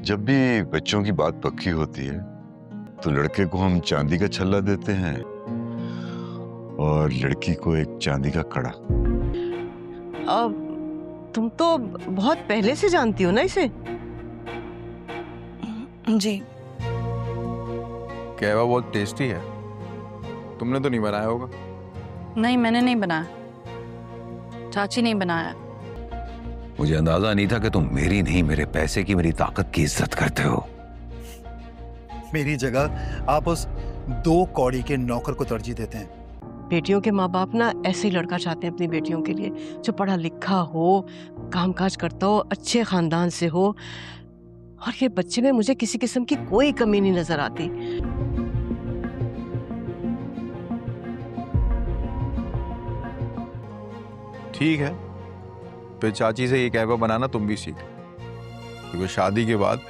जब भी बच्चों की बात पक्की होती है तो लड़के को हम चांदी का छल्ला देते हैं और लड़की को एक चांदी का कड़ा। अब तुम तो बहुत पहले से जानती हो ना इसे। जी। कहवा बहुत टेस्टी है, तुमने तो नहीं बनाया होगा। नहीं, मैंने नहीं बनाया, चाची ने बनाया। मुझे अंदाजा नहीं था कि तुम मेरी नहीं, मेरे पैसे की, मेरी ताकत की इज्जत करते हो। मेरी जगह आप उस 2 कौड़ी के नौकर को तरजीह देते हैं। बेटियों के माँ बाप ना ऐसे ही लड़का चाहते हैं अपनी बेटियों के लिए, जो पढ़ा लिखा हो, कामकाज करता हो, अच्छे खानदान से हो। और ये बच्चे में मुझे किसी किस्म की कोई कमी नहीं नजर आती। ठीक है, फिर चाची से ये कहवा बनाना तुम भी सीख, क्योंकि शादी के बाद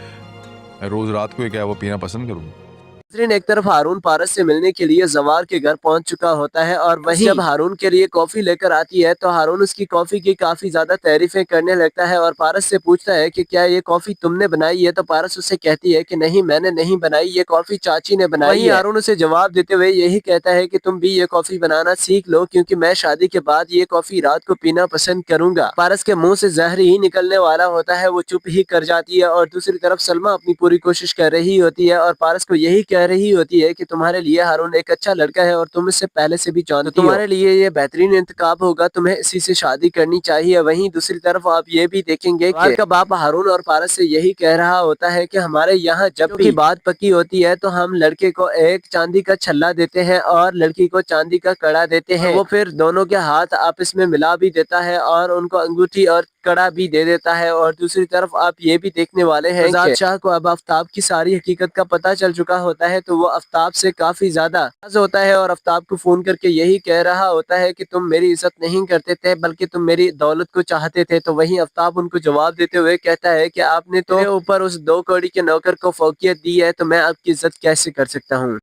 मैं रोज रात को ये कहवा पीना पसंद करूंगा। नसरीन एक तरफ हारून पारस से मिलने के लिए जवार के घर पहुंच चुका होता है और वहीं जब हारून के लिए कॉफी लेकर आती है तो हारून उसकी कॉफी की काफी ज्यादा तारीफें करने लगता है और पारस से पूछता है कि क्या ये कॉफी तुमने बनाई है। तो पारस उससे कहती है कि नहीं, मैंने नहीं बनाई, ये कॉफी चाची ने बनाई है। हारून उसे जवाब देते हुए यही कहता है कि तुम भी ये कॉफी बनाना सीख लो, क्योंकि मैं शादी के बाद ये कॉफी रात को पीना पसंद करूंगा। पारस के मुंह से जहर ही निकलने वाला होता है, वो चुप ही कर जाती है और दूसरी तरफ सलमा अपनी पूरी कोशिश कर रही होती है और पारस को यही कह रही होती है कि तुम्हारे लिए हारून एक अच्छा लड़का है और तुम इससे पहले से भी जानती हो, तुम्हारे लिए ये बेहतरीन इंतखाब होगा, तुम्हें इसी से शादी करनी चाहिए। वहीं दूसरी तरफ आप ये भी देखेंगे कि का बाप हारून और पारस से यही कह रहा होता है कि हमारे यहाँ जब भी बात पक्की होती है तो हम लड़के को एक चांदी का छल्ला देते हैं और लड़की को चांदी का कड़ा देते हैं। वो फिर दोनों के हाथ आपस में मिला भी देता है और उनको अंगूठी और कड़ा भी दे देता है। और दूसरी तरफ आप ये भी देखने वाले हैं कि शाह को अब आफ्ताब की सारी हकीकत का पता चल चुका होता है, तो वो आफ्ताब से काफी ज्यादा नाराज होता है और आफ्ताब को फोन करके यही कह रहा होता है कि तुम मेरी इज्जत नहीं करते थे बल्कि तुम मेरी दौलत को चाहते थे। तो वहीं आफ्ताब उनको जवाब देते हुए कहता है कि आपने तो मेरे ऊपर उस 2 कौड़ी के नौकर को फौकियत दी है, तो मैं आपकी इज्जत कैसे कर सकता हूँ।